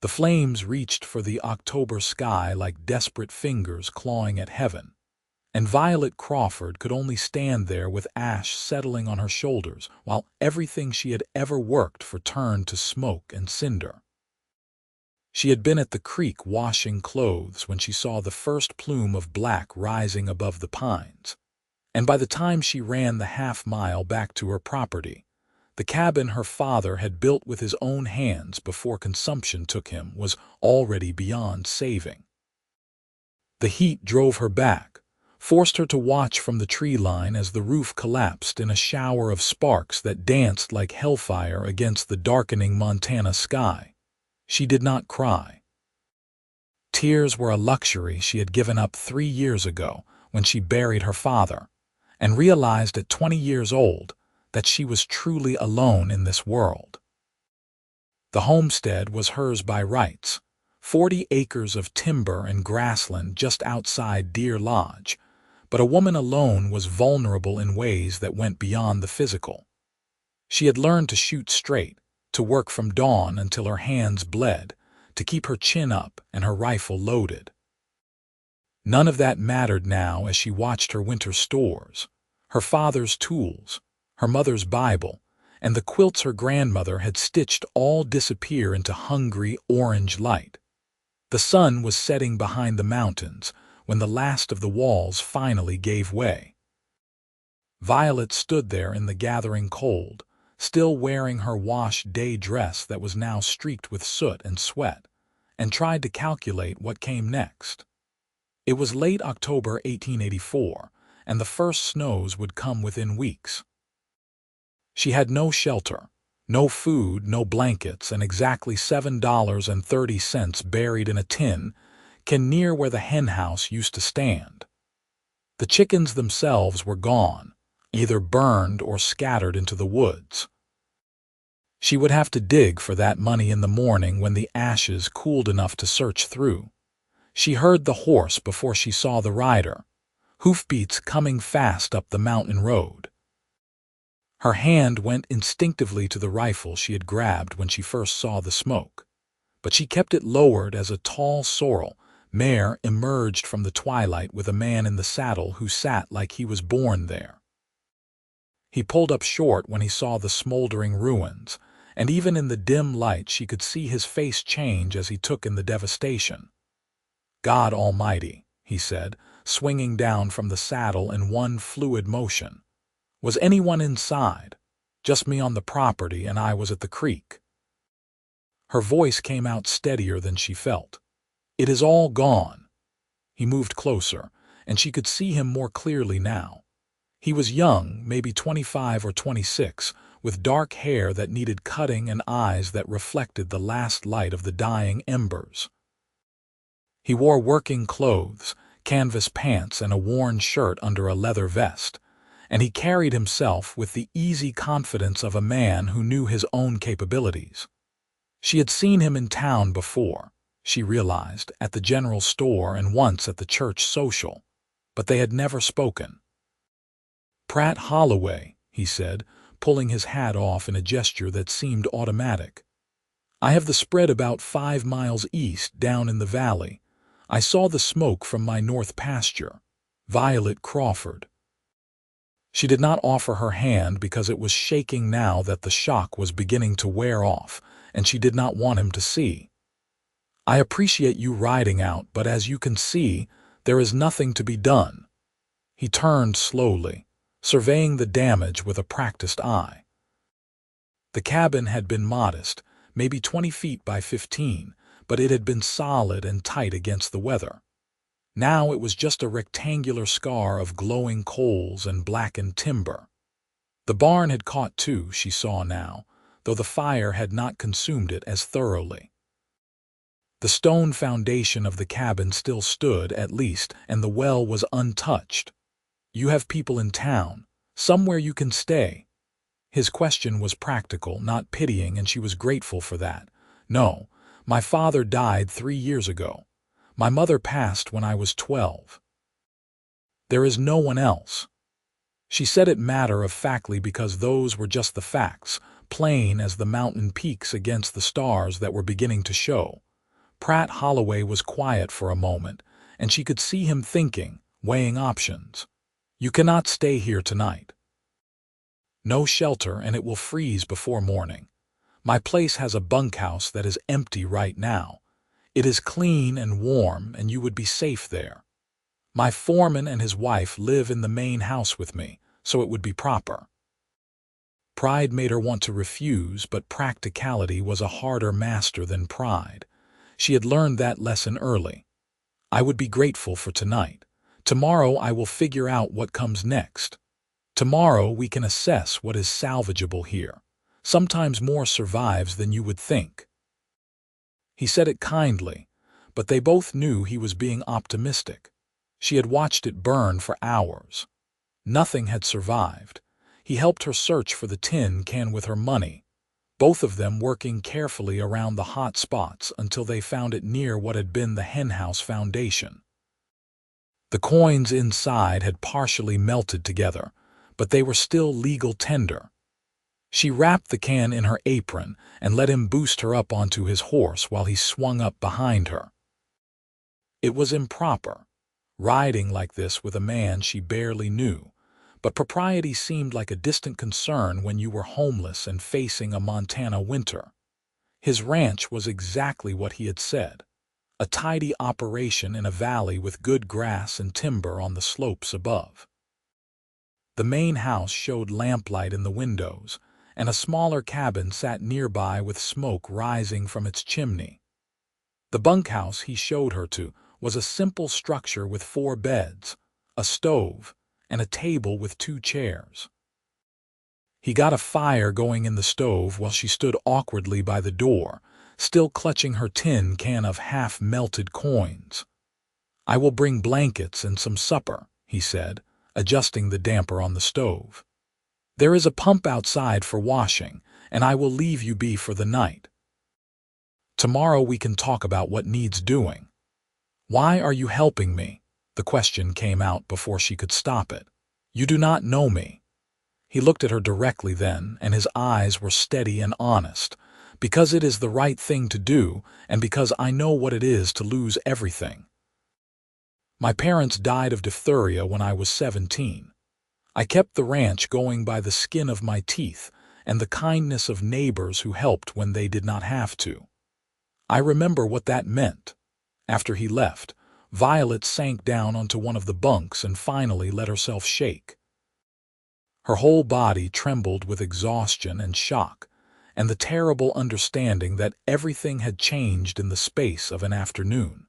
The flames reached for the October sky like desperate fingers clawing at heaven, and Violet Crawford could only stand there with ash settling on her shoulders while everything she had ever worked for turned to smoke and cinder. She had been at the creek washing clothes when she saw the first plume of black rising above the pines, and by the time she ran the half-mile back to her property, the cabin her father had built with his own hands before consumption took him was already beyond saving. The heat drove her back, forced her to watch from the tree line as the roof collapsed in a shower of sparks that danced like hellfire against the darkening Montana sky. She did not cry. Tears were a luxury she had given up 3 years ago when she buried her father, and realized at 20 years old that she was truly alone in this world. The homestead was hers by rights, 40 acres of timber and grassland just outside Deer Lodge, but a woman alone was vulnerable in ways that went beyond the physical. She had learned to shoot straight, to work from dawn until her hands bled, to keep her chin up and her rifle loaded. None of that mattered now as she watched her winter stores, her father's tools, her mother's Bible, and the quilts her grandmother had stitched all disappear into hungry orange light. The sun was setting behind the mountains when the last of the walls finally gave way. Violet stood there in the gathering cold, still wearing her wash-day dress that was now streaked with soot and sweat, and tried to calculate what came next. It was late October 1884, and the first snows would come within weeks. She had no shelter, no food, no blankets, and exactly $7.30 buried in a tin can near where the henhouse used to stand. The chickens themselves were gone, either burned or scattered into the woods. She would have to dig for that money in the morning when the ashes cooled enough to search through. She heard the horse before she saw the rider, hoofbeats coming fast up the mountain road. Her hand went instinctively to the rifle she had grabbed when she first saw the smoke, but she kept it lowered as a tall sorrel mare emerged from the twilight with a man in the saddle who sat like he was born there. He pulled up short when he saw the smoldering ruins, and even in the dim light she could see his face change as he took in the devastation. "God Almighty," he said, swinging down from the saddle in one fluid motion. "Was anyone inside? Just me on the property, and I was at the creek." Her voice came out steadier than she felt. "It is all gone." He moved closer, and she could see him more clearly now. He was young, maybe 25 or 26, with dark hair that needed cutting and eyes that reflected the last light of the dying embers. He wore working clothes, canvas pants, and a worn shirt under a leather vest, and he carried himself with the easy confidence of a man who knew his own capabilities. She had seen him in town before, she realized, at the general store and once at the church social, but they had never spoken. "Pratt Holloway," he said, pulling his hat off in a gesture that seemed automatic. "I have the spread about 5 miles east down in the valley. I saw the smoke from my north pasture. Violet Crawford." She did not offer her hand because it was shaking now that the shock was beginning to wear off, and she did not want him to see. "I appreciate you riding out, but as you can see, there is nothing to be done." He turned slowly, surveying the damage with a practiced eye. The cabin had been modest, maybe 20 feet by 15, but it had been solid and tight against the weather. Now it was just a rectangular scar of glowing coals and blackened timber. The barn had caught too, she saw now, though the fire had not consumed it as thoroughly. The stone foundation of the cabin still stood, at least, and the well was untouched. "You have people in town, somewhere you can stay?" His question was practical, not pitying, and she was grateful for that. "No, my father died 3 years ago. My mother passed when I was 12. There is no one else." She said it matter-of-factly because those were just the facts, plain as the mountain peaks against the stars that were beginning to show. Pratt Holloway was quiet for a moment, and she could see him thinking, weighing options. You cannot stay here tonight. No shelter, and it will freeze before morning. My place has a bunkhouse that is empty right now. It is clean and warm, and you would be safe there. My foreman and his wife live in the main house with me, so it would be proper. Pride made her want to refuse, but practicality was a harder master than pride. She had learned that lesson early. I would be grateful for tonight. Tomorrow I will figure out what comes next. Tomorrow we can assess what is salvageable here. Sometimes more survives than you would think. He said it kindly, but they both knew he was being optimistic. She had watched it burn for hours. Nothing had survived. He helped her search for the tin can with her money, both of them working carefully around the hot spots until they found it near what had been the henhouse foundation. The coins inside had partially melted together, but they were still legal tender. She wrapped the can in her apron and let him boost her up onto his horse while he swung up behind her. It was improper, riding like this with a man she barely knew, but propriety seemed like a distant concern when you were homeless and facing a Montana winter. His ranch was exactly what he had said, a tidy operation in a valley with good grass and timber on the slopes above. The main house showed lamplight in the windows, and a smaller cabin sat nearby with smoke rising from its chimney. The bunkhouse he showed her to was a simple structure with 4 beds, a stove, and a table with 2 chairs. He got a fire going in the stove while she stood awkwardly by the door, still clutching her tin can of half-melted coins. "I will bring blankets and some supper," he said, adjusting the damper on the stove. "There is a pump outside for washing, and I will leave you be for the night. Tomorrow we can talk about what needs doing." "Why are you helping me?" The question came out before she could stop it. "You do not know me." He looked at her directly then, and his eyes were steady and honest. "Because it is the right thing to do, and because I know what it is to lose everything. My parents died of diphtheria when I was 17. I kept the ranch going by the skin of my teeth and the kindness of neighbors who helped when they did not have to. I remember what that meant." After he left, Violet sank down onto one of the bunks and finally let herself shake. Her whole body trembled with exhaustion and shock, and the terrible understanding that everything had changed in the space of an afternoon.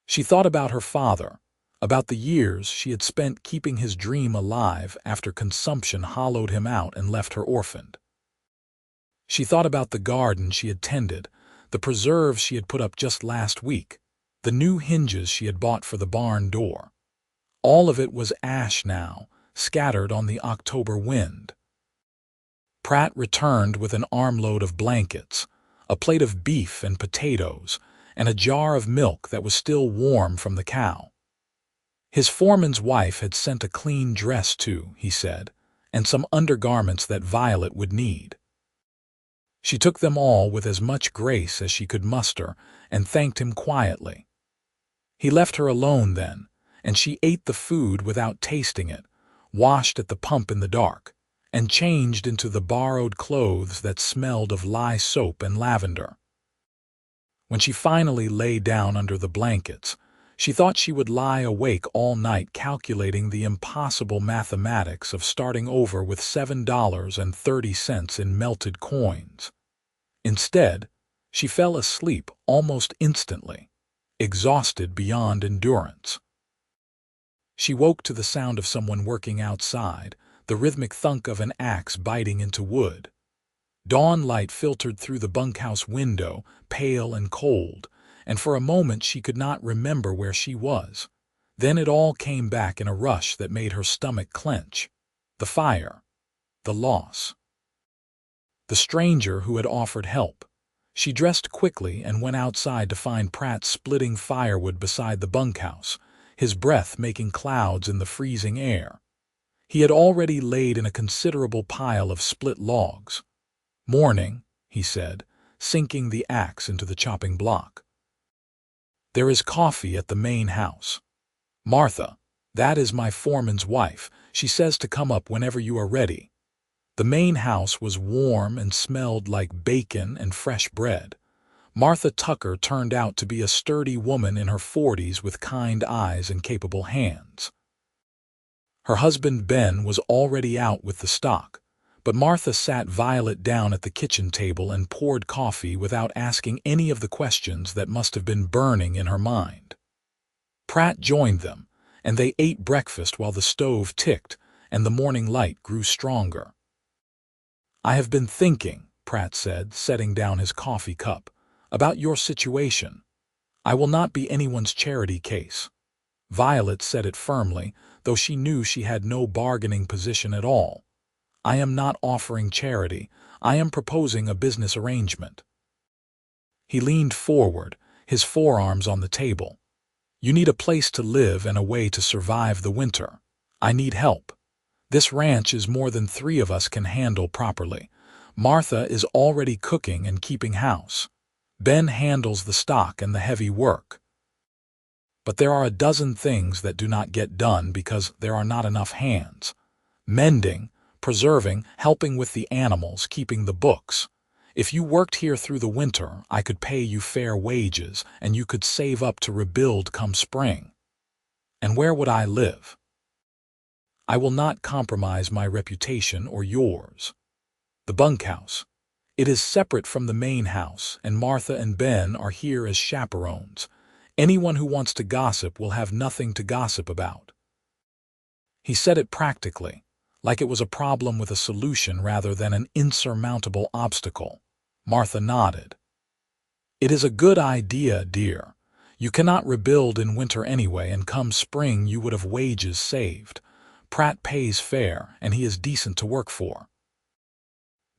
She thought about her father, about the years she had spent keeping his dream alive after consumption hollowed him out and left her orphaned. She thought about the garden she had tended, the preserves she had put up just last week, the new hinges she had bought for the barn door. All of it was ash now, scattered on the October wind. Pratt returned with an armload of blankets, a plate of beef and potatoes, and a jar of milk that was still warm from the cow. His foreman's wife had sent a clean dress too, he said, and some undergarments that Violet would need. She took them all with as much grace as she could muster and thanked him quietly. He left her alone then, and she ate the food without tasting it, washed at the pump in the dark, and changed into the borrowed clothes that smelled of lye soap and lavender. When she finally lay down under the blankets, she thought she would lie awake all night calculating the impossible mathematics of starting over with $7.30 in melted coins. Instead, she fell asleep almost instantly, exhausted beyond endurance. She woke to the sound of someone working outside, the rhythmic thunk of an axe biting into wood. Dawn light filtered through the bunkhouse window, pale and cold, and for a moment she could not remember where she was. Then it all came back in a rush that made her stomach clench. The fire. The loss. The stranger who had offered help. She dressed quickly and went outside to find Pratt splitting firewood beside the bunkhouse, his breath making clouds in the freezing air. He had already laid in a considerable pile of split logs. "Morning," he said, sinking the axe into the chopping block. There is coffee at the main house. Martha, that is my foreman's wife. She says to come up whenever you are ready. The main house was warm and smelled like bacon and fresh bread. Martha Tucker turned out to be a sturdy woman in her 40s with kind eyes and capable hands. Her husband Ben was already out with the stock, but Martha sat Violet down at the kitchen table and poured coffee without asking any of the questions that must have been burning in her mind. Pratt joined them, and they ate breakfast while the stove ticked and the morning light grew stronger. "I have been thinking," Pratt said, setting down his coffee cup, "about your situation. I will not be anyone's charity case." Violet said it firmly, though she knew she had no bargaining position at all. "I am not offering charity. I am proposing a business arrangement." He leaned forward, his forearms on the table. "You need a place to live and a way to survive the winter. I need help. This ranch is more than 3 of us can handle properly. Martha is already cooking and keeping house. Ben handles the stock and the heavy work. But there are a dozen things that do not get done because there are not enough hands. Mending, preserving, helping with the animals, keeping the books. If you worked here through the winter, I could pay you fair wages and you could save up to rebuild come spring. And where would I live? I will not compromise my reputation or yours. The bunkhouse. It is separate from the main house, and Martha and Ben are here as chaperones. Anyone who wants to gossip will have nothing to gossip about." He said it practically, like it was a problem with a solution rather than an insurmountable obstacle. Martha nodded. "It is a good idea, dear. You cannot rebuild in winter anyway, and come spring you would have wages saved. Pratt pays fair, and he is decent to work for.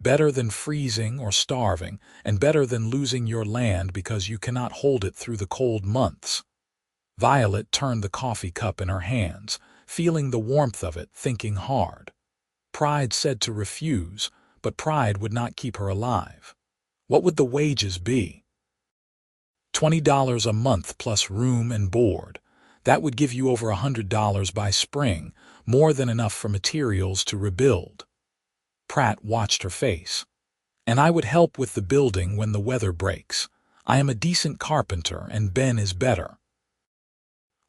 Better than freezing or starving, and better than losing your land because you cannot hold it through the cold months." Violet turned the coffee cup in her hands, feeling the warmth of it, thinking hard. Pride said to refuse, but pride would not keep her alive. What would the wages be? $20 a month plus room and board. That would give you over $100 by spring, more than enough for materials to rebuild. Pratt watched her face. "And I would help with the building when the weather breaks. I am a decent carpenter and Ben is better.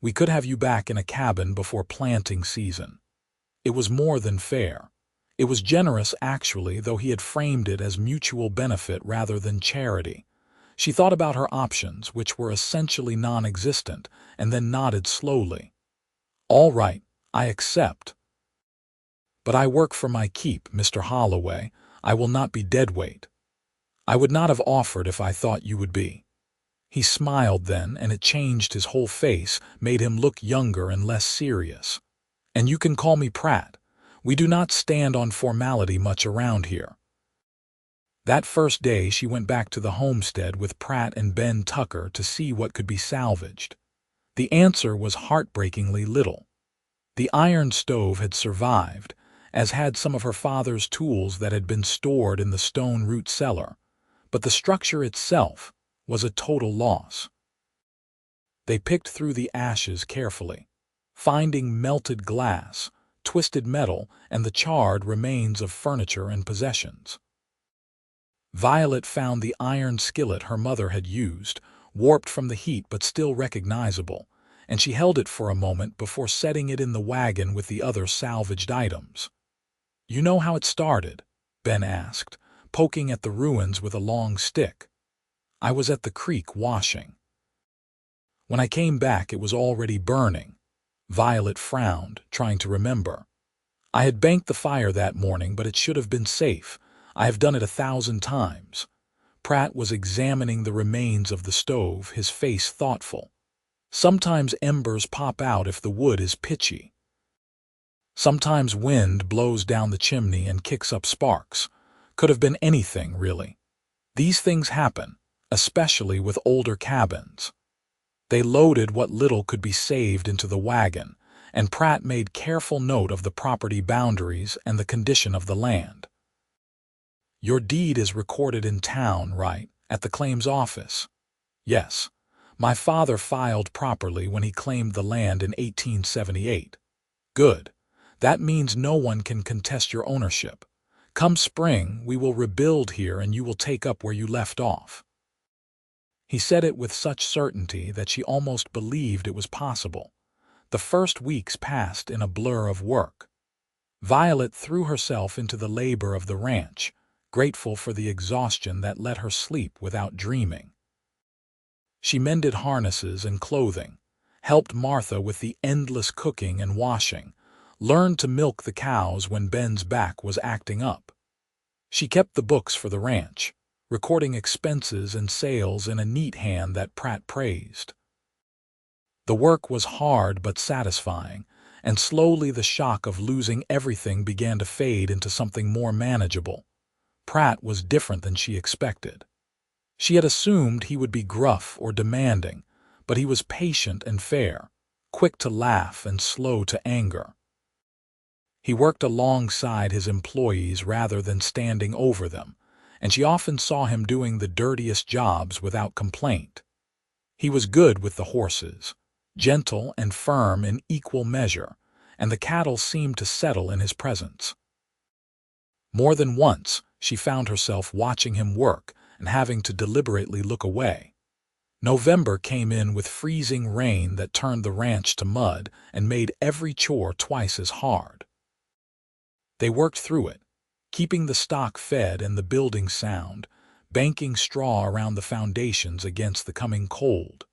We could have you back in a cabin before planting season." It was more than fair. It was generous actually, though he had framed it as mutual benefit rather than charity. She thought about her options, which were essentially non-existent, and then nodded slowly. "All right, I accept. But I work for my keep, Mr. Holloway. I will not be deadweight. I would not have offered if I thought you would be." He smiled then, and it changed his whole face, made him look younger and less serious. "And you can call me Pratt. We do not stand on formality much around here." That first day she went back to the homestead with Pratt and Ben Tucker to see what could be salvaged. The answer was heartbreakingly little. The iron stove had survived, as had some of her father's tools that had been stored in the stone root cellar, but the structure itself was a total loss. They picked through the ashes carefully, finding melted glass, twisted metal, and the charred remains of furniture and possessions. Violet found the iron skillet her mother had used, warped from the heat but still recognizable, and she held it for a moment before setting it in the wagon with the other salvaged items. "You know how it started?" Ben asked, poking at the ruins with a long stick. "I was at the creek washing. When I came back it was already burning." Violet frowned, trying to remember. "I had banked the fire that morning, but it should have been safe. I have done it 1,000 times. Pratt was examining the remains of the stove, his face thoughtful. "Sometimes embers pop out if the wood is pitchy. Sometimes wind blows down the chimney and kicks up sparks. Could have been anything, really. These things happen, especially with older cabins." They loaded what little could be saved into the wagon, and Pratt made careful note of the property boundaries and the condition of the land. "Your deed is recorded in town, right? At the claims office?" "Yes. My father filed properly when he claimed the land in 1878. Good. That means no one can contest your ownership. Come spring, we will rebuild here and you will take up where you left off. He said it with such certainty that she almost believed it was possible. The first weeks passed in a blur of work. Violet threw herself into the labor of the ranch, grateful for the exhaustion that let her sleep without dreaming. She mended harnesses and clothing, helped Martha with the endless cooking and washing, learned to milk the cows when Ben's back was acting up. She kept the books for the ranch, recording expenses and sales in a neat hand that Pratt praised. The work was hard but satisfying, and slowly the shock of losing everything began to fade into something more manageable. Pratt was different than she expected. She had assumed he would be gruff or demanding, but he was patient and fair, quick to laugh and slow to anger. He worked alongside his employees rather than standing over them, and she often saw him doing the dirtiest jobs without complaint. He was good with the horses, gentle and firm in equal measure, and the cattle seemed to settle in his presence. More than once, she found herself watching him work and having to deliberately look away. November came in with freezing rain that turned the ranch to mud and made every chore twice as hard. They worked through it, keeping the stock fed and the building sound, banking straw around the foundations against the coming cold.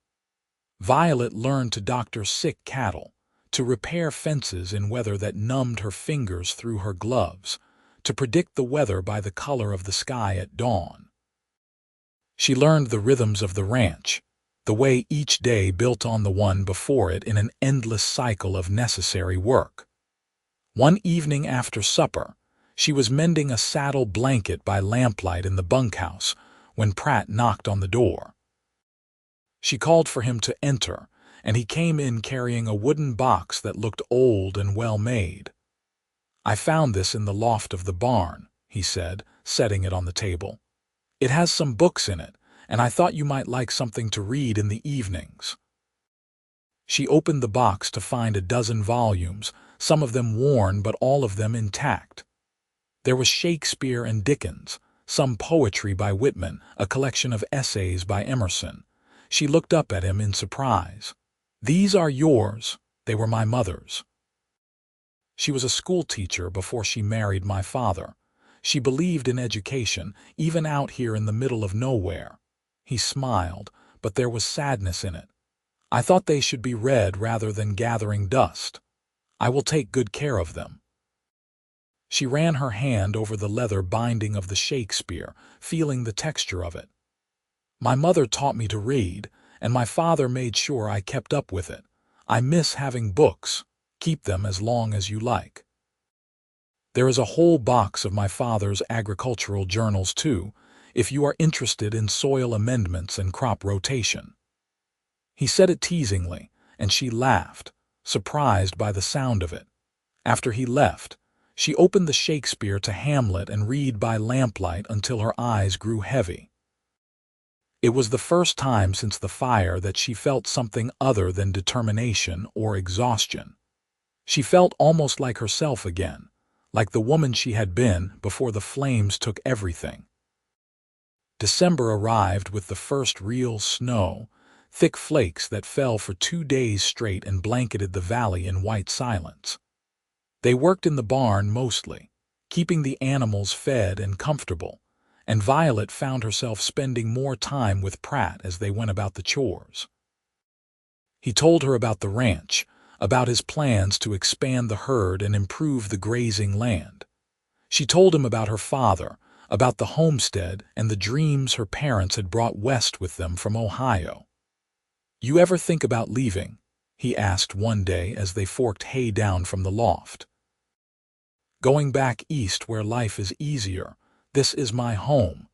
Violet learned to doctor sick cattle, to repair fences in weather that numbed her fingers through her gloves, to predict the weather by the color of the sky at dawn. She learned the rhythms of the ranch, the way each day built on the one before it in an endless cycle of necessary work. One evening after supper, she was mending a saddle blanket by lamplight in the bunkhouse when Pratt knocked on the door. She called for him to enter, and he came in carrying a wooden box that looked old and well-made. "I found this in the loft of the barn," he said, setting it on the table. "It has some books in it, and I thought you might like something to read in the evenings." She opened the box to find a dozen volumes, some of them worn but all of them intact. There was Shakespeare and Dickens, some poetry by Whitman, a collection of essays by Emerson. She looked up at him in surprise. "These are yours. They were my mother's." She was a school teacher before she married my father. She believed in education, even out here in the middle of nowhere. He smiled, but there was sadness in it. "I thought they should be read rather than gathering dust. I will take good care of them." She ran her hand over the leather binding of the Shakespeare, feeling the texture of it. "My mother taught me to read, and my father made sure I kept up with it. I miss having books. Keep them as long as you like." There is a whole box of my father's agricultural journals, too, if you are interested in soil amendments and crop rotation. He said it teasingly, and she laughed, surprised by the sound of it. After he left, she opened the Shakespeare to Hamlet and read by lamplight until her eyes grew heavy. It was the first time since the fire that she felt something other than determination or exhaustion. She felt almost like herself again, like the woman she had been before the flames took everything. December arrived with the first real snow, thick flakes that fell for 2 days straight and blanketed the valley in white silence. They worked in the barn mostly, keeping the animals fed and comfortable, and Violet found herself spending more time with Pratt as they went about the chores. He told her about the ranch, about his plans to expand the herd and improve the grazing land. She told him about her father, about the homestead and the dreams her parents had brought west with them from Ohio. "You ever think about leaving?" he asked one day as they forked hay down from the loft. "Going back east where life is easier. This is my home.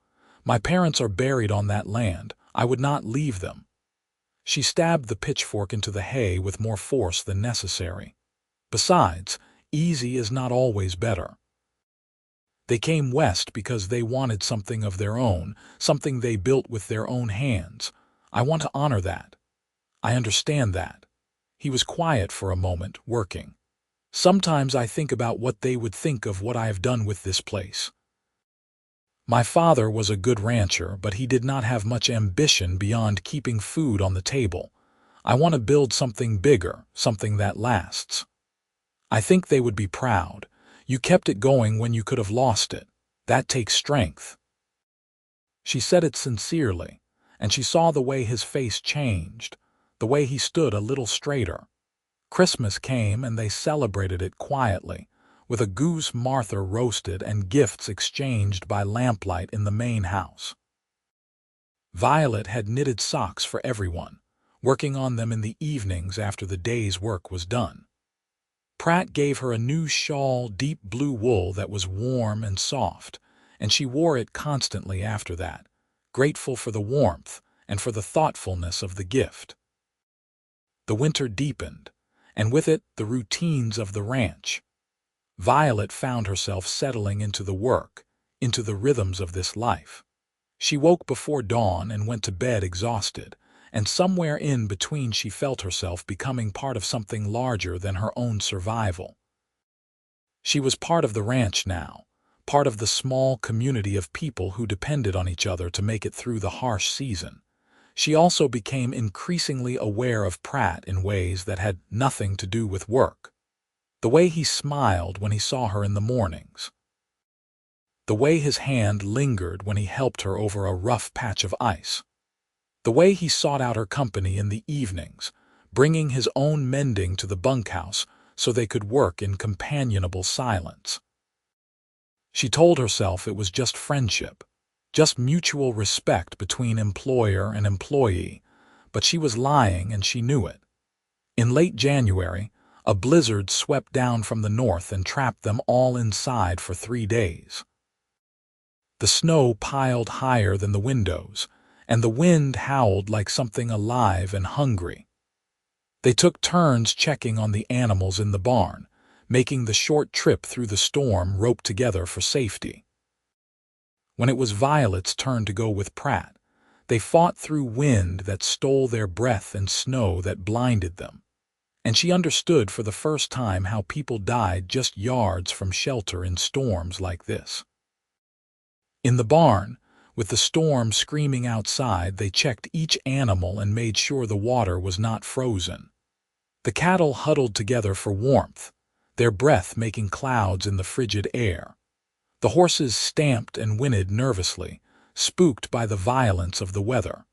My parents are buried on that land. I would not leave them." She stabbed the pitchfork into the hay with more force than necessary. Besides, easy is not always better. They came west because they wanted something of their own, something they built with their own hands. I want to honor that. I understand that. He was quiet for a moment, working. Sometimes I think about what they would think of what I have done with this place. My father was a good rancher, but he did not have much ambition beyond keeping food on the table. I want to build something bigger, something that lasts. I think they would be proud. You kept it going when you could have lost it. That takes strength. She said it sincerely, and she saw the way his face changed, the way he stood a little straighter. Christmas came and they celebrated it quietly, with a goose Martha roasted and gifts exchanged by lamplight in the main house. Violet had knitted socks for everyone, working on them in the evenings after the day's work was done. Pratt gave her a new shawl, deep blue wool that was warm and soft, and she wore it constantly after that, grateful for the warmth and for the thoughtfulness of the gift. The winter deepened, and with it the routines of the ranch. Violet found herself settling into the work, into the rhythms of this life. She woke before dawn and went to bed exhausted, and somewhere in between she felt herself becoming part of something larger than her own survival. She was part of the ranch now, part of the small community of people who depended on each other to make it through the harsh season. She also became increasingly aware of Pratt in ways that had nothing to do with work. The way he smiled when he saw her in the mornings. The way his hand lingered when he helped her over a rough patch of ice. The way he sought out her company in the evenings, bringing his own mending to the bunkhouse so they could work in companionable silence. She told herself it was just friendship, just mutual respect between employer and employee, but she was lying and she knew it. In late January, a blizzard swept down from the north and trapped them all inside for 3 days. The snow piled higher than the windows, and the wind howled like something alive and hungry. They took turns checking on the animals in the barn, making the short trip through the storm roped together for safety. When it was Violet's turn to go with Pratt, they fought through wind that stole their breath and snow that blinded them. And she understood for the first time how people died just yards from shelter in storms like this. In the barn, with the storm screaming outside, they checked each animal and made sure the water was not frozen. The cattle huddled together for warmth, their breath making clouds in the frigid air. The horses stamped and whinnied nervously, spooked by the violence of the weather.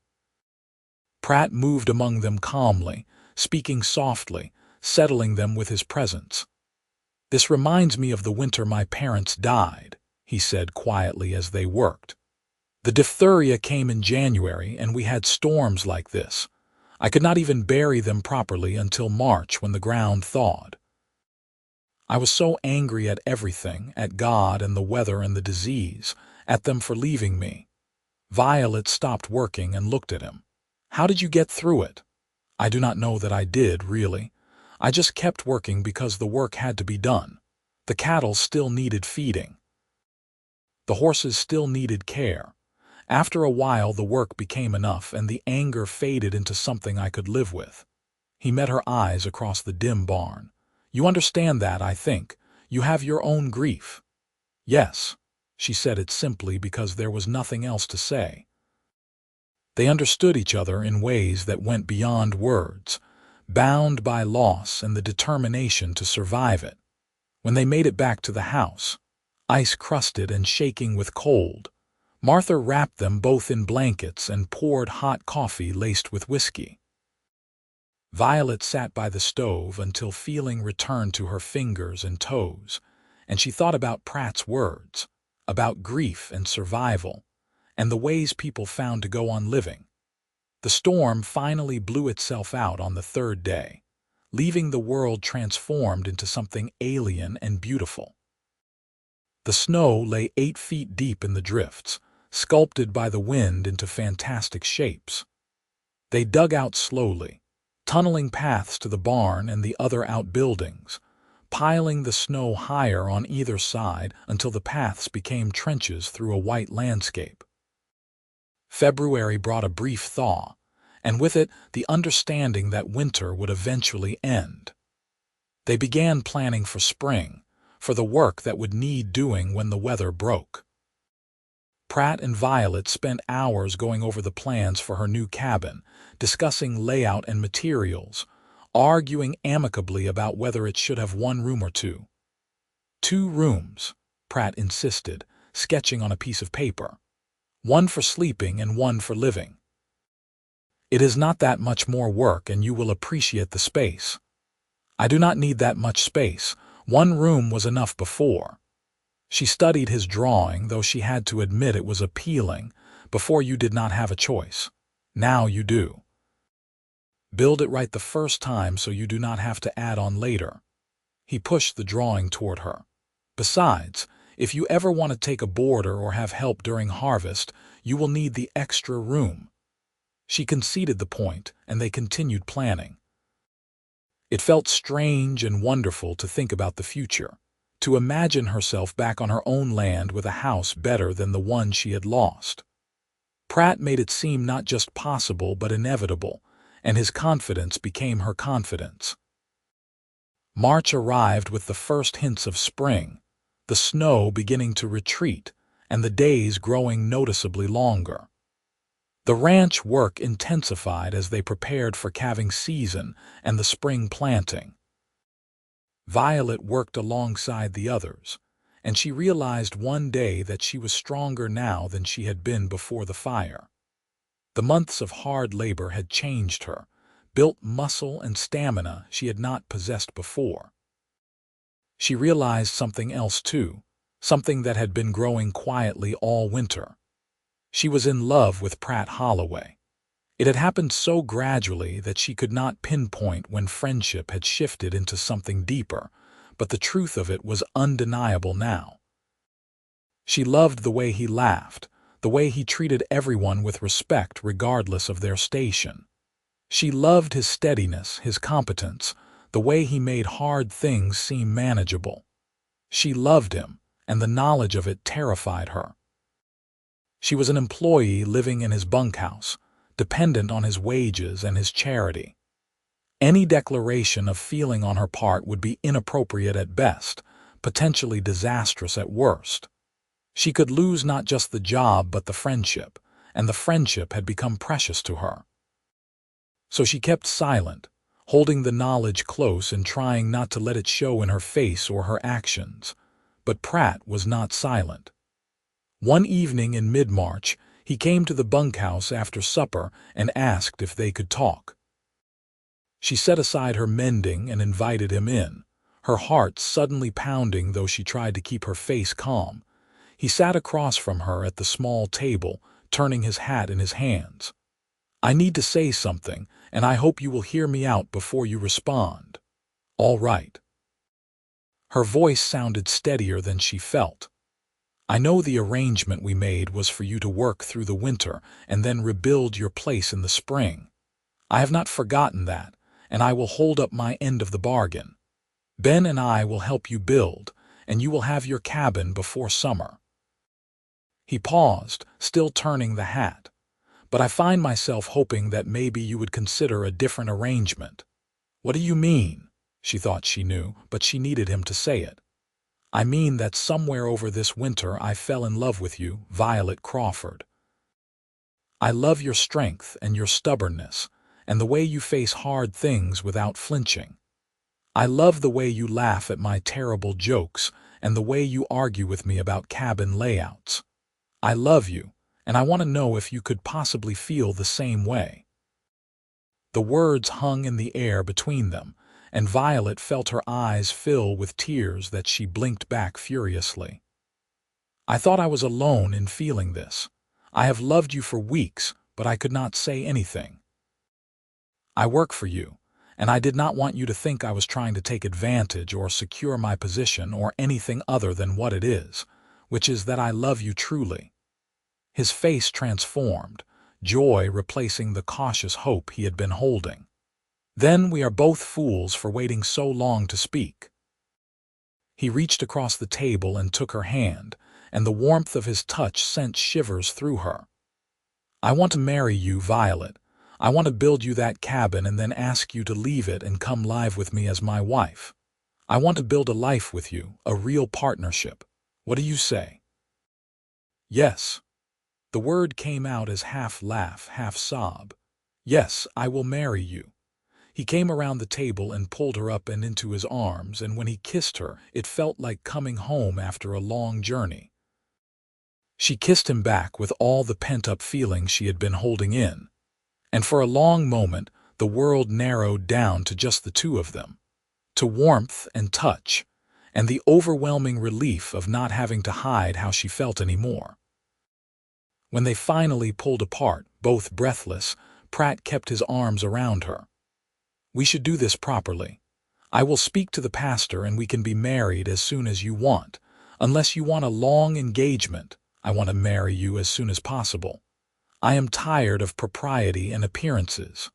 Pratt moved among them calmly, speaking softly, settling them with his presence. "This reminds me of the winter my parents died," he said quietly as they worked. "The diphtheria came in January, and we had storms like this. I could not even bury them properly until March when the ground thawed. I was so angry at everything, at God and the weather and the disease, at them for leaving me." Violet stopped working and looked at him. "How did you get through it?" "I do not know that I did, really. I just kept working because the work had to be done. The cattle still needed feeding. The horses still needed care. After a while the work became enough and the anger faded into something I could live with." He met her eyes across the dim barn. "You understand that, I think. You have your own grief." "Yes." She said it simply because there was nothing else to say. They understood each other in ways that went beyond words, bound by loss and the determination to survive it. When they made it back to the house, ice-crusted and shaking with cold, Martha wrapped them both in blankets and poured hot coffee laced with whiskey. Violet sat by the stove until feeling returned to her fingers and toes, and she thought about Pratt's words, about grief and survival, and the ways people found to go on living. The storm finally blew itself out on the 3rd day, leaving the world transformed into something alien and beautiful. The snow lay 8 feet deep in the drifts, sculpted by the wind into fantastic shapes. They dug out slowly, tunneling paths to the barn and the other outbuildings, piling the snow higher on either side until the paths became trenches through a white landscape. February brought a brief thaw, and with it the understanding that winter would eventually end. They began planning for spring, for the work that would need doing when the weather broke. Pratt and Violet spent hours going over the plans for her new cabin, discussing layout and materials, arguing amicably about whether it should have one room or two. 2 rooms, Pratt insisted, sketching on a piece of paper. One for sleeping and one for living. It is not that much more work and you will appreciate the space. I do not need that much space. 1 room was enough before. She studied his drawing, though she had to admit it was appealing. Before you did not have a choice. Now you do. Build it right the first time so you do not have to add on later. He pushed the drawing toward her. Besides, if you ever want to take a boarder or have help during harvest, you will need the extra room. She conceded the point, and they continued planning. It felt strange and wonderful to think about the future, to imagine herself back on her own land with a house better than the one she had lost. Pratt made it seem not just possible but inevitable, and his confidence became her confidence. March arrived with the first hints of spring, the snow beginning to retreat, and the days growing noticeably longer. The ranch work intensified as they prepared for calving season and the spring planting. Violet worked alongside the others, and she realized one day that she was stronger now than she had been before the fire. The months of hard labor had changed her, built muscle and stamina she had not possessed before. She realized something else too, something that had been growing quietly all winter. She was in love with Pratt Holloway. It had happened so gradually that she could not pinpoint when friendship had shifted into something deeper, but the truth of it was undeniable now. She loved the way he laughed, the way he treated everyone with respect regardless of their station. She loved his steadiness, his competence, the way he made hard things seem manageable. She loved him, and the knowledge of it terrified her. She was an employee living in his bunkhouse, dependent on his wages and his charity. Any declaration of feeling on her part would be inappropriate at best, potentially disastrous at worst. She could lose not just the job but the friendship, and the friendship had become precious to her. So she kept silent, holding the knowledge close and trying not to let it show in her face or her actions. But Pratt was not silent. One evening in mid-March, he came to the bunkhouse after supper and asked if they could talk. She set aside her mending and invited him in, her heart suddenly pounding though she tried to keep her face calm. He sat across from her at the small table, turning his hat in his hands. "I need to say something, and I hope you will hear me out before you respond." "All right." Her voice sounded steadier than she felt. "I know the arrangement we made was for you to work through the winter and then rebuild your place in the spring. I have not forgotten that, and I will hold up my end of the bargain. Ben and I will help you build, and you will have your cabin before summer." He paused, still turning the hat. "But I find myself hoping that maybe you would consider a different arrangement." "What do you mean?" She thought she knew, but she needed him to say it. "I mean that somewhere over this winter I fell in love with you, Violet Crawford. I love your strength and your stubbornness, and the way you face hard things without flinching. I love the way you laugh at my terrible jokes and the way you argue with me about cabin layouts. I love you, and I want to know if you could possibly feel the same way." The words hung in the air between them, and Violet felt her eyes fill with tears that she blinked back furiously. "I thought I was alone in feeling this. I have loved you for weeks, but I could not say anything. I work for you, and I did not want you to think I was trying to take advantage or secure my position or anything other than what it is, which is that I love you truly." His face transformed, joy replacing the cautious hope he had been holding. "Then we are both fools for waiting so long to speak." He reached across the table and took her hand, and the warmth of his touch sent shivers through her. "I want to marry you, Violet. I want to build you that cabin and then ask you to leave it and come live with me as my wife. I want to build a life with you, a real partnership. What do you say?" "Yes." The word came out as half laugh, half sob. "Yes, I will marry you." He came around the table and pulled her up and into his arms, and when he kissed her, it felt like coming home after a long journey. She kissed him back with all the pent-up feelings she had been holding in, and for a long moment the world narrowed down to just the two of them, to warmth and touch, and the overwhelming relief of not having to hide how she felt anymore. When they finally pulled apart, both breathless, Pratt kept his arms around her. "We should do this properly. I will speak to the pastor and we can be married as soon as you want. Unless you want a long engagement, I want to marry you as soon as possible. I am tired of propriety and appearances.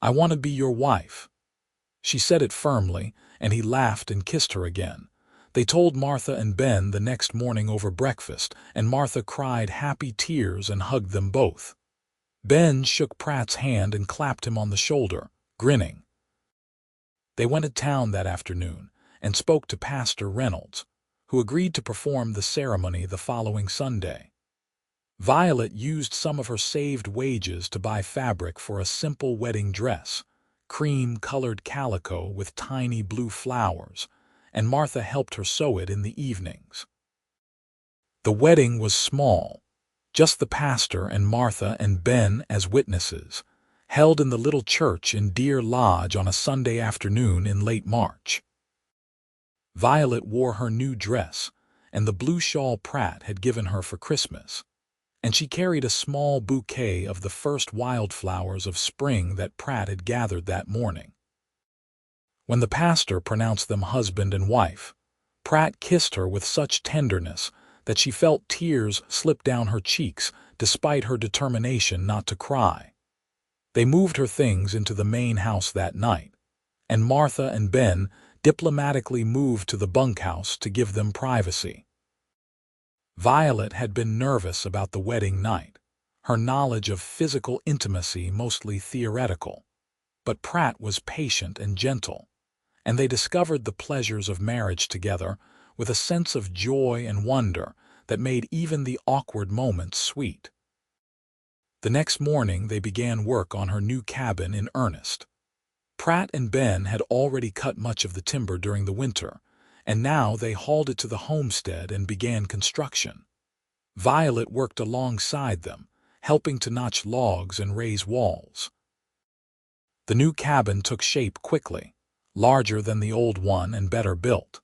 I want to be your wife." She said it firmly, and he laughed and kissed her again. They told Martha and Ben the next morning over breakfast, and Martha cried happy tears and hugged them both. Ben shook Pratt's hand and clapped him on the shoulder, grinning. They went to town that afternoon and spoke to Pastor Reynolds, who agreed to perform the ceremony the following Sunday. Violet used some of her saved wages to buy fabric for a simple wedding dress, cream-colored calico with tiny blue flowers, and Martha helped her sew it in the evenings. The wedding was small, just the pastor and Martha and Ben as witnesses, held in the little church in Deer Lodge on a Sunday afternoon in late March. Violet wore her new dress and the blue shawl Pratt had given her for Christmas, and she carried a small bouquet of the first wildflowers of spring that Pratt had gathered that morning. When the pastor pronounced them husband and wife, Pratt kissed her with such tenderness that she felt tears slip down her cheeks despite her determination not to cry. They moved her things into the main house that night, and Martha and Ben diplomatically moved to the bunkhouse to give them privacy. Violet had been nervous about the wedding night, her knowledge of physical intimacy mostly theoretical, but Pratt was patient and gentle, and they discovered the pleasures of marriage together with a sense of joy and wonder that made even the awkward moments sweet. The next morning they began work on her new cabin in earnest. Pratt and Ben had already cut much of the timber during the winter, and now they hauled it to the homestead and began construction. Violet worked alongside them, helping to notch logs and raise walls. The new cabin took shape quickly, larger than the old one and better built.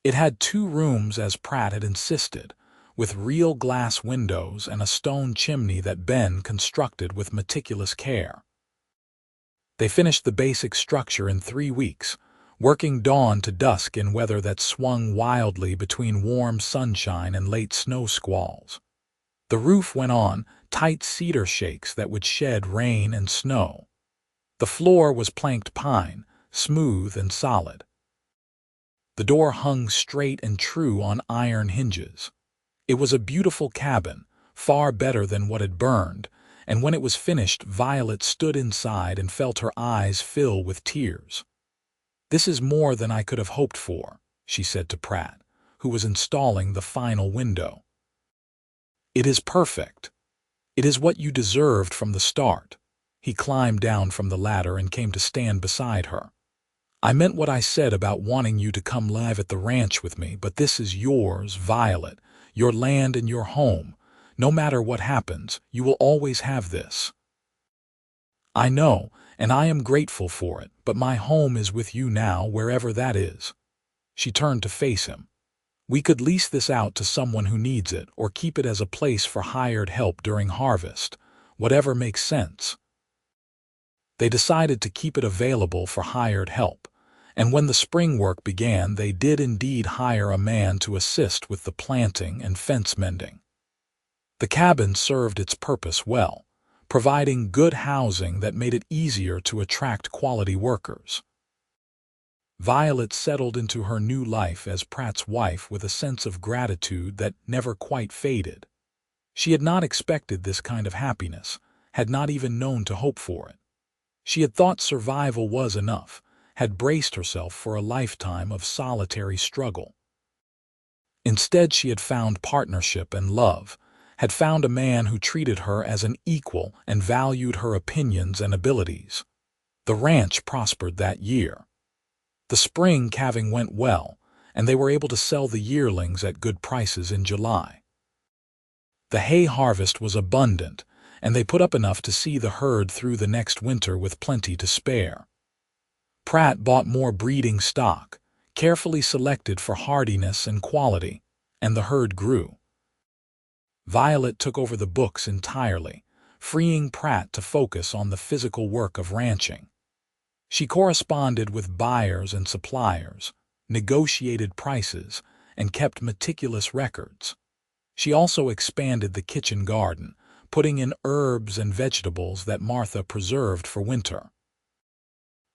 It had 2 rooms as Pratt had insisted, with real glass windows and a stone chimney that Ben constructed with meticulous care. They finished the basic structure in 3 weeks, working dawn to dusk in weather that swung wildly between warm sunshine and late snow squalls. The roof went on tight cedar shakes that would shed rain and snow. The floor was planked pine, smooth and solid. The door hung straight and true on iron hinges. It was a beautiful cabin, far better than what had burned, and when it was finished, Violet stood inside and felt her eyes fill with tears. "This is more than I could have hoped for," she said to Pratt, who was installing the final window. "It is perfect. It is what you deserved from the start." He climbed down from the ladder and came to stand beside her. "I meant what I said about wanting you to come live at the ranch with me, but this is yours, Violet, your land and your home. No matter what happens, you will always have this." "I know, and I am grateful for it, but my home is with you now, wherever that is." She turned to face him. "We could lease this out to someone who needs it, or keep it as a place for hired help during harvest, whatever makes sense." They decided to keep it available for hired help, and when the spring work began, they did indeed hire a man to assist with the planting and fence mending. The cabin served its purpose well, providing good housing that made it easier to attract quality workers. Violet settled into her new life as Pratt's wife with a sense of gratitude that never quite faded. She had not expected this kind of happiness, had not even known to hope for it. She had thought survival was enough, had braced herself for a lifetime of solitary struggle. Instead, she had found partnership and love, had found a man who treated her as an equal and valued her opinions and abilities. The ranch prospered that year. The spring calving went well, and they were able to sell the yearlings at good prices in July. The hay harvest was abundant, and they put up enough to see the herd through the next winter with plenty to spare. Pratt bought more breeding stock, carefully selected for hardiness and quality, and the herd grew. Violet took over the books entirely, freeing Pratt to focus on the physical work of ranching. She corresponded with buyers and suppliers, negotiated prices, and kept meticulous records. She also expanded the kitchen garden, putting in herbs and vegetables that Martha preserved for winter.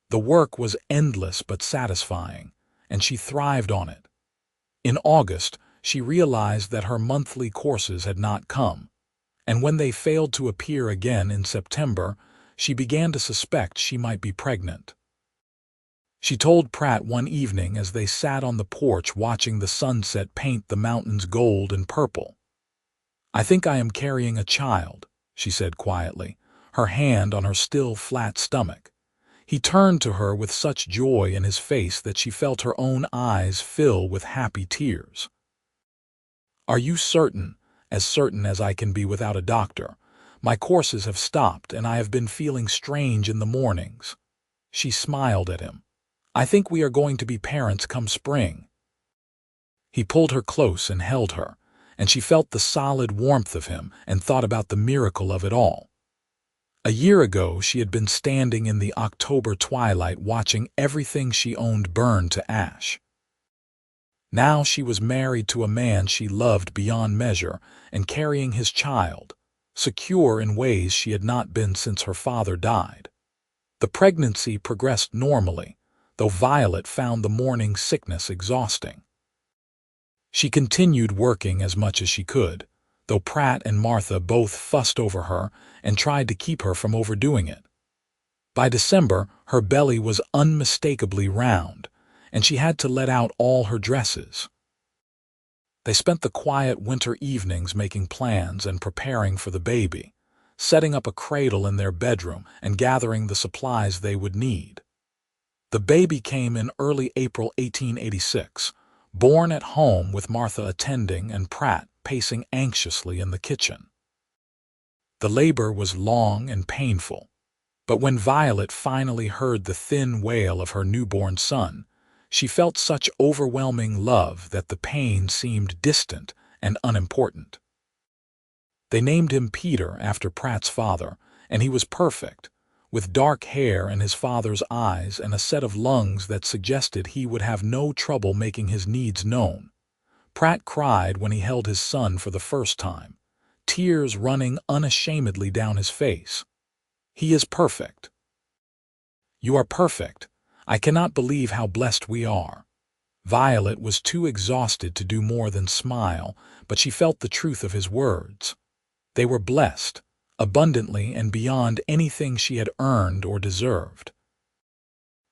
The work was endless but satisfying, and she thrived on it. In August, she realized that her monthly courses had not come, and when they failed to appear again in September, she began to suspect she might be pregnant. She told Pratt one evening as they sat on the porch watching the sunset paint the mountains gold and purple. "I think I am carrying a child," she said quietly, her hand on her still flat stomach. He turned to her with such joy in his face that she felt her own eyes fill with happy tears. "Are you certain? As certain as I can be without a doctor. My courses have stopped, and I have been feeling strange in the mornings." She smiled at him. "I think we are going to be parents come spring." He pulled her close and held her, and she felt the solid warmth of him and thought about the miracle of it all. A year ago, she had been standing in the October twilight watching everything she owned burn to ash. Now she was married to a man she loved beyond measure and carrying his child, secure in ways she had not been since her father died. The pregnancy progressed normally, though Violet found the morning sickness exhausting. She continued working as much as she could, though Pratt and Martha both fussed over her and tried to keep her from overdoing it. By December, her belly was unmistakably round, and she had to let out all her dresses. They spent the quiet winter evenings making plans and preparing for the baby, setting up a cradle in their bedroom and gathering the supplies they would need. The baby came in early April 1886, born at home with Martha attending and Pratt pacing anxiously in the kitchen. The labor was long and painful, but when Violet finally heard the thin wail of her newborn son, she felt such overwhelming love that the pain seemed distant and unimportant. They named him Peter after Pratt's father, and he was perfect, with dark hair and his father's eyes and a set of lungs that suggested he would have no trouble making his needs known. Pratt cried when he held his son for the first time, tears running unashamedly down his face. "He is perfect." "You are perfect. I cannot believe how blessed we are." Violet was too exhausted to do more than smile, but she felt the truth of his words. They were blessed, abundantly and beyond anything she had earned or deserved.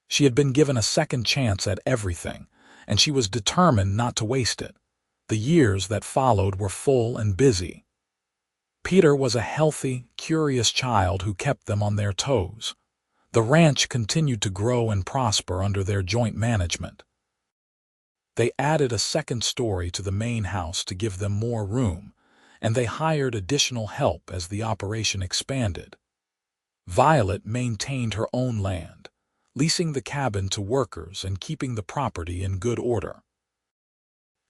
She had been given a second chance at everything, and she was determined not to waste it. The years that followed were full and busy. Peter was a healthy, curious child who kept them on their toes. The ranch continued to grow and prosper under their joint management. They added a second story to the main house to give them more room, and they hired additional help as the operation expanded. Violet maintained her own land, leasing the cabin to workers and keeping the property in good order.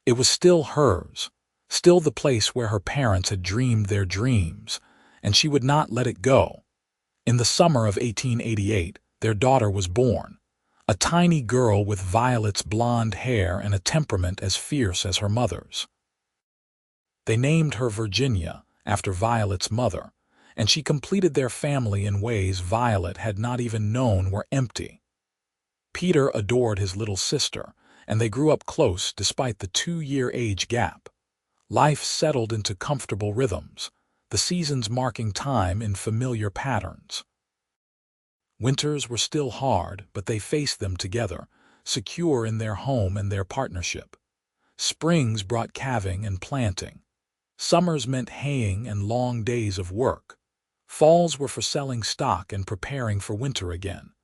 It was still hers, still the place where her parents had dreamed their dreams, and she would not let it go. In the summer of 1888, their daughter was born, a tiny girl with Violet's blonde hair and a temperament as fierce as her mother's. They named her Virginia, after Violet's mother, and she completed their family in ways Violet had not even known were empty. Peter adored his little sister, and they grew up close despite the 2-year age gap. Life settled into comfortable rhythms. the seasons marking time in familiar patterns. Winters were still hard, but they faced them together, secure in their home and their partnership. Springs brought calving and planting. Summers meant haying and long days of work. Falls were for selling stock and preparing for winter again.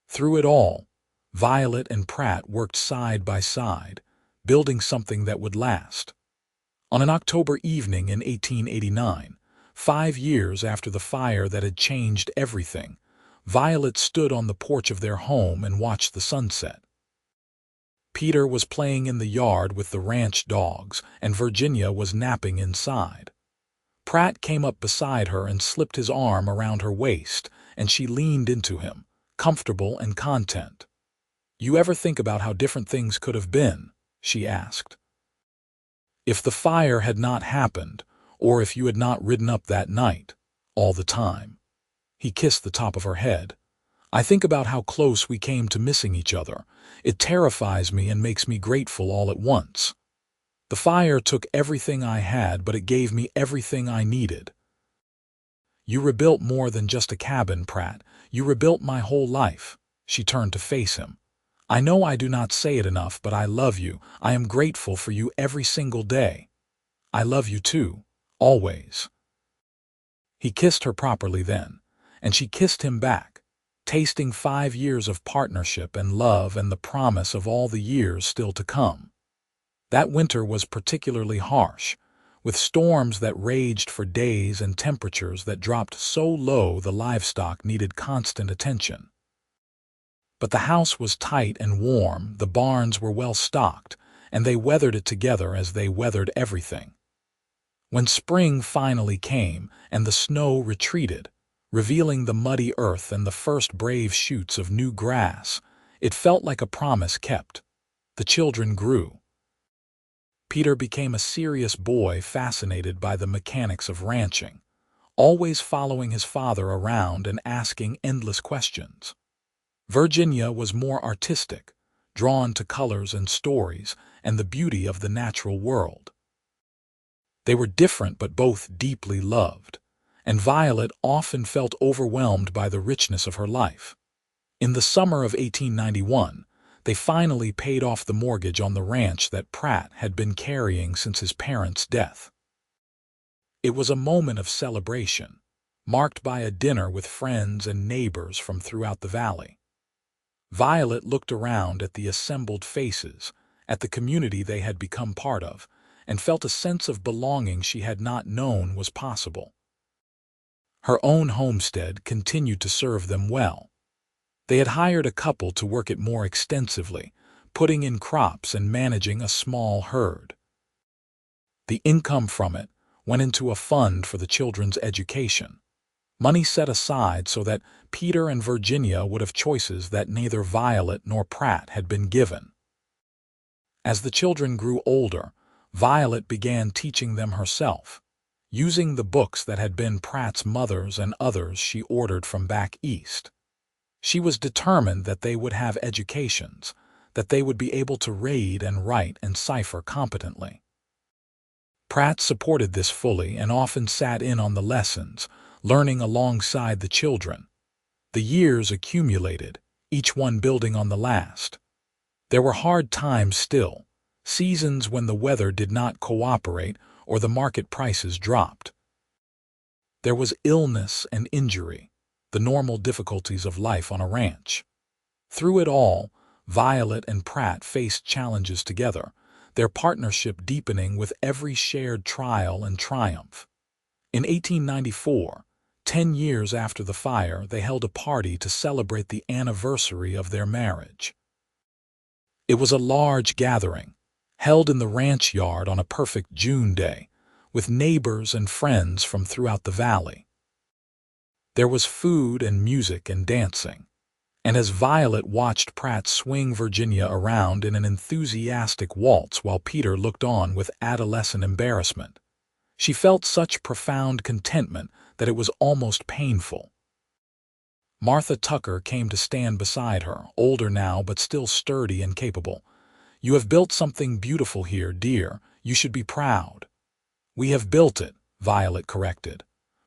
Through it all, Violet and Pratt worked side by side, building something that would last. On an October evening in 1889, 5 years after the fire that had changed everything, Violet stood on the porch of their home and watched the sunset. Peter was playing in the yard with the ranch dogs, and Virginia was napping inside. Pratt came up beside her and slipped his arm around her waist, and she leaned into him, comfortable and content. "You ever think about how different things could have been?" she asked. "If the fire had not happened, or if you had not ridden up that night, all the time." He kissed the top of her head. "I think about how close we came to missing each other. It terrifies me and makes me grateful all at once. The fire took everything I had, but it gave me everything I needed." "You rebuilt more than just a cabin, Pratt. You rebuilt my whole life." She turned to face him. "I know I do not say it enough, but I love you. I am grateful for you every single day." "I love you too, always." He kissed her properly then, and she kissed him back, tasting 5 years of partnership and love and the promise of all the years still to come. That winter was particularly harsh, with storms that raged for days and temperatures that dropped so low the livestock needed constant attention. But the house was tight and warm, the barns were well stocked, and they weathered it together as they weathered everything. When spring finally came and the snow retreated, revealing the muddy earth and the first brave shoots of new grass, it felt like a promise kept. The children grew. Peter became a serious boy fascinated by the mechanics of ranching, always following his father around and asking endless questions. Virginia was more artistic, drawn to colors and stories and the beauty of the natural world. They were different but both deeply loved, and Violet often felt overwhelmed by the richness of her life. In the summer of 1891, they finally paid off the mortgage on the ranch that Pratt had been carrying since his parents' death. It was a moment of celebration, marked by a dinner with friends and neighbors from throughout the valley. Violet looked around at the assembled faces, at the community they had become part of, and felt a sense of belonging she had not known was possible. Her own homestead continued to serve them well. They had hired a couple to work it more extensively, putting in crops and managing a small herd. The income from it went into a fund for the children's education, money set aside so that Peter and Virginia would have choices that neither Violet nor Pratt had been given. As the children grew older, Violet began teaching them herself, using the books that had been Pratt's mother's and others she ordered from back east. She was determined that they would have educations, that they would be able to read and write and cipher competently. Pratt supported this fully and often sat in on the lessons, learning alongside the children. The years accumulated, each one building on the last. There were hard times still, seasons when the weather did not cooperate or the market prices dropped. There was illness and injury, the normal difficulties of life on a ranch. Through it all, Violet and Pratt faced challenges together, their partnership deepening with every shared trial and triumph. In 1894, 10 years after the fire, they held a party to celebrate the anniversary of their marriage. It was a large gathering, held in the ranch yard on a perfect June day, with neighbors and friends from throughout the valley. There was food and music and dancing, and as Violet watched Pratt swing Virginia around in an enthusiastic waltz while Peter looked on with adolescent embarrassment, she felt such profound contentment that it was almost painful. Martha Tucker came to stand beside her, older now but still sturdy and capable. "You have built something beautiful here, dear. You should be proud." "We have built it," Violet corrected.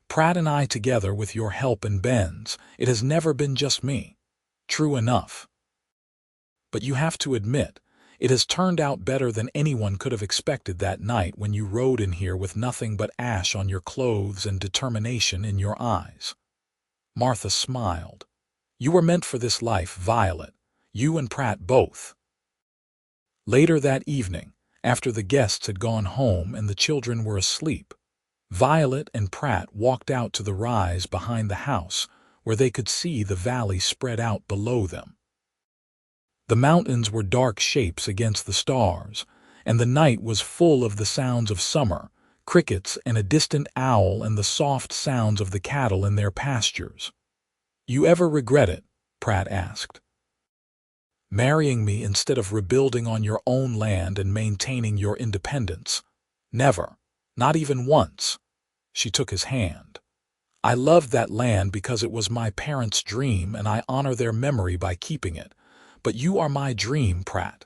"Pratt and I together with your help and Ben's. It has never been just me." "True enough. But you have to admit, it has turned out better than anyone could have expected that night when you rode in here with nothing but ash on your clothes and determination in your eyes." Martha smiled. "You were meant for this life, Violet. You and Pratt both." Later that evening, after the guests had gone home and the children were asleep, Violet and Pratt walked out to the rise behind the house where they could see the valley spread out below them. The mountains were dark shapes against the stars, and the night was full of the sounds of summer, crickets and a distant owl and the soft sounds of the cattle in their pastures. "You ever regret it?" Pratt asked. "Marrying me instead of rebuilding on your own land and maintaining your independence?" "Never. Not even once." She took his hand. "I loved that land because it was my parents' dream and I honor their memory by keeping it. But you are my dream, Pratt.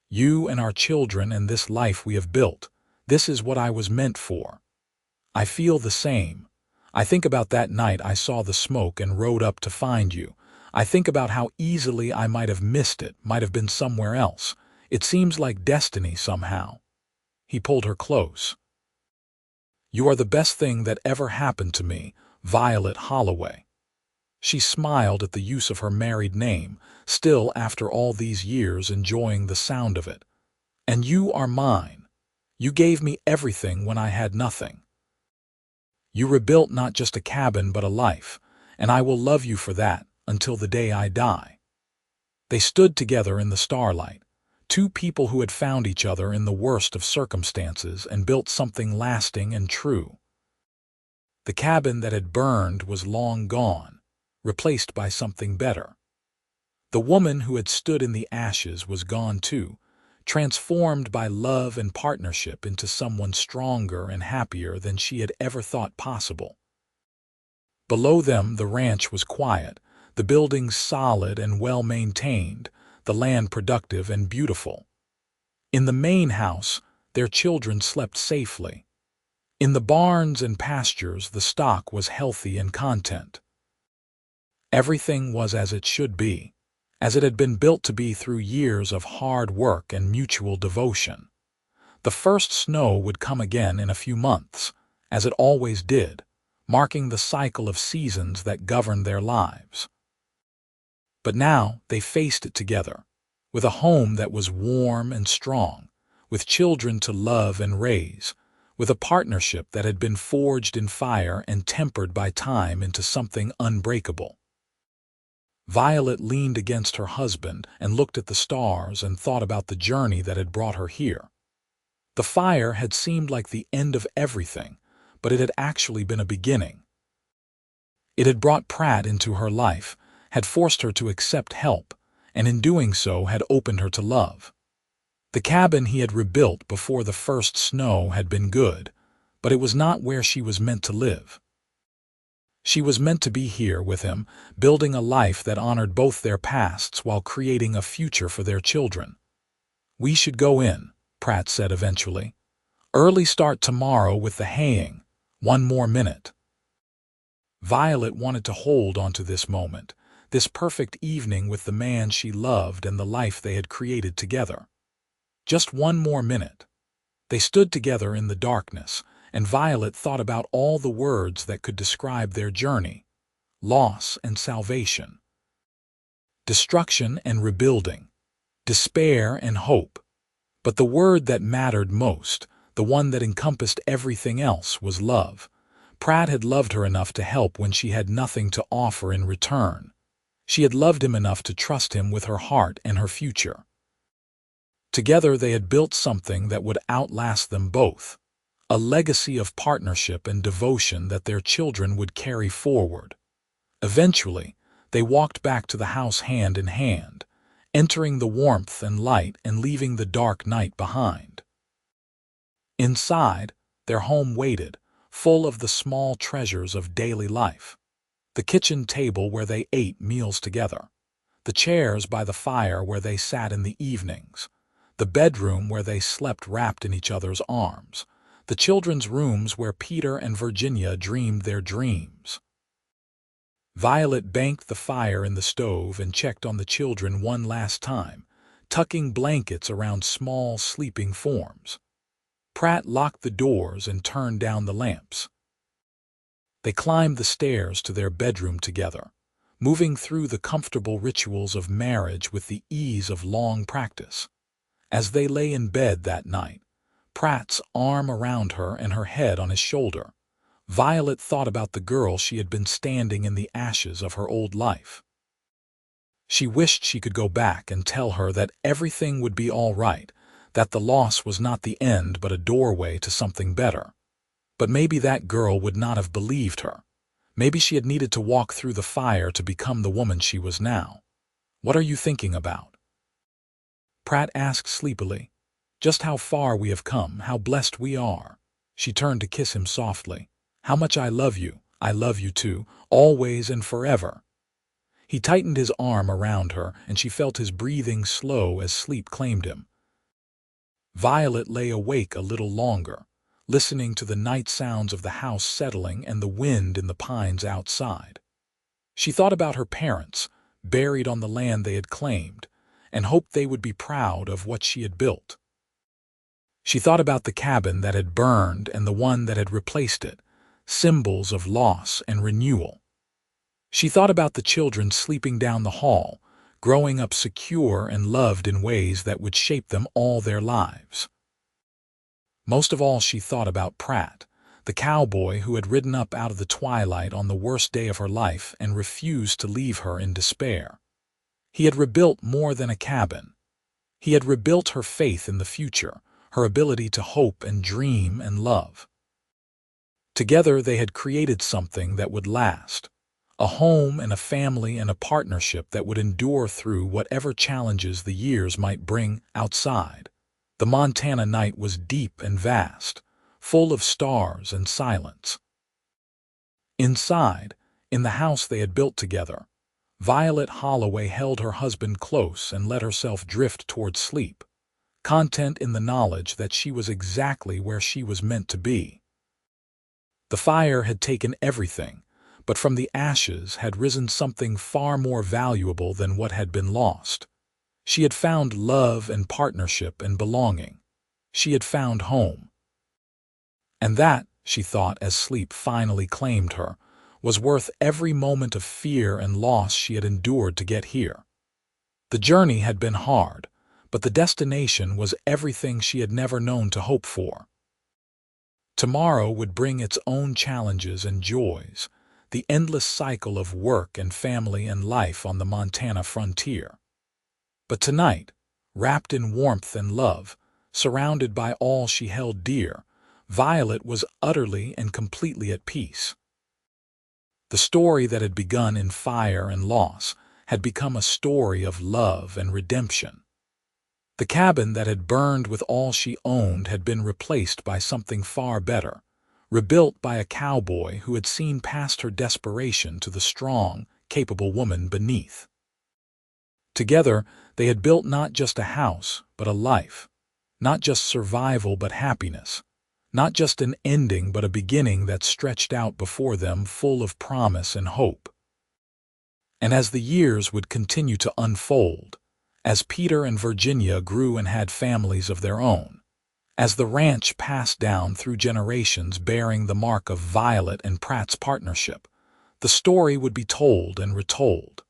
You and our children and this life we have built. This is what I was meant for." "I feel the same. I think about that night I saw the smoke and rode up to find you. I think about how easily I might have missed it, might have been somewhere else. It seems like destiny somehow." He pulled her close. "You are the best thing that ever happened to me, Violet Holloway." She smiled at the use of her married name, still after all these years enjoying the sound of it. "And you are mine. You gave me everything when I had nothing. You rebuilt not just a cabin but a life, and I will love you for that until the day I die." They stood together in the starlight, two people who had found each other in the worst of circumstances and built something lasting and true. The cabin that had burned was long gone, replaced by something better. The woman who had stood in the ashes was gone too, transformed by love and partnership into someone stronger and happier than she had ever thought possible. Below them the ranch was quiet, the buildings solid and well-maintained, the land productive and beautiful. In the main house, their children slept safely. In the barns and pastures, the stock was healthy and content. Everything was as it should be, as it had been built to be through years of hard work and mutual devotion. The first snow would come again in a few months, as it always did, marking the cycle of seasons that governed their lives. But now they faced it together, with a home that was warm and strong, with children to love and raise, with a partnership that had been forged in fire and tempered by time into something unbreakable. Violet leaned against her husband and looked at the stars and thought about the journey that had brought her here. The fire had seemed like the end of everything, but it had actually been a beginning. It had brought Pratt into her life, had forced her to accept help, and in doing so had opened her to love. The cabin he had rebuilt before the first snow had been good, but it was not where she was meant to live. She was meant to be here with him, building a life that honored both their pasts while creating a future for their children. "We should go in," Pratt said eventually. "Early start tomorrow with the haying. One more minute." Violet wanted to hold onto this moment, this perfect evening with the man she loved and the life they had created together. Just one more minute. They stood together in the darkness, and Violet thought about all the words that could describe their journey: loss and salvation, destruction and rebuilding, despair and hope. But the word that mattered most, the one that encompassed everything else, was love. Pratt had loved her enough to help when she had nothing to offer in return. She had loved him enough to trust him with her heart and her future. Together they had built something that would outlast them both, a legacy of partnership and devotion that their children would carry forward. Eventually, they walked back to the house hand in hand, entering the warmth and light and leaving the dark night behind. Inside, their home waited, full of the small treasures of daily life. The kitchen table where they ate meals together, the chairs by the fire where they sat in the evenings, the bedroom where they slept wrapped in each other's arms, the children's rooms where Peter and Virginia dreamed their dreams. Violet banked the fire in the stove and checked on the children one last time, tucking blankets around small, sleeping forms. Pratt locked the doors and turned down the lamps. They climbed the stairs to their bedroom together, moving through the comfortable rituals of marriage with the ease of long practice. As they lay in bed that night, Pratt's arm around her and her head on his shoulder, Violet thought about the girl she had been standing in the ashes of her old life. She wished she could go back and tell her that everything would be all right, that the loss was not the end but a doorway to something better. But maybe that girl would not have believed her. Maybe she had needed to walk through the fire to become the woman she was now. "What are you thinking about?" Pratt asked sleepily. "Just how far we have come, how blessed we are." She turned to kiss him softly. "How much I love you too, always and forever." He tightened his arm around her, and she felt his breathing slow as sleep claimed him. Violet lay awake a little longer, listening to the night sounds of the house settling and the wind in the pines outside. She thought about her parents, buried on the land they had claimed, and hoped they would be proud of what she had built. She thought about the cabin that had burned and the one that had replaced it, symbols of loss and renewal. She thought about the children sleeping down the hall, growing up secure and loved in ways that would shape them all their lives. Most of all, she thought about Pratt, the cowboy who had ridden up out of the twilight on the worst day of her life and refused to leave her in despair. He had rebuilt more than a cabin. He had rebuilt her faith in the future, her ability to hope and dream and love. Together they had created something that would last, a home and a family and a partnership that would endure through whatever challenges the years might bring outside. The Montana night was deep and vast, full of stars and silence. Inside, in the house they had built together, Violet Holloway held her husband close and let herself drift toward sleep, content in the knowledge that she was exactly where she was meant to be. The fire had taken everything, but from the ashes had risen something far more valuable than what had been lost. She had found love and partnership and belonging. She had found home. And that, she thought as sleep finally claimed her, was worth every moment of fear and loss she had endured to get here. The journey had been hard, but the destination was everything she had never known to hope for. Tomorrow would bring its own challenges and joys, the endless cycle of work and family and life on the Montana frontier. But tonight, wrapped in warmth and love, surrounded by all she held dear, Violet was utterly and completely at peace. The story that had begun in fire and loss had become a story of love and redemption. The cabin that had burned with all she owned had been replaced by something far better, rebuilt by a cowboy who had seen past her desperation to the strong, capable woman beneath. Together, they had built not just a house, but a life, not just survival but happiness, not just an ending but a beginning that stretched out before them full of promise and hope. And as the years would continue to unfold, as Peter and Virginia grew and had families of their own, as the ranch passed down through generations bearing the mark of Violet and Pratt's partnership, the story would be told and retold.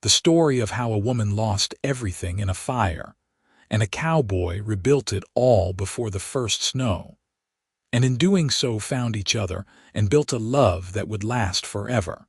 The story of how a woman lost everything in a fire, and a cowboy rebuilt it all before the first snow, and in doing so found each other and built a love that would last forever.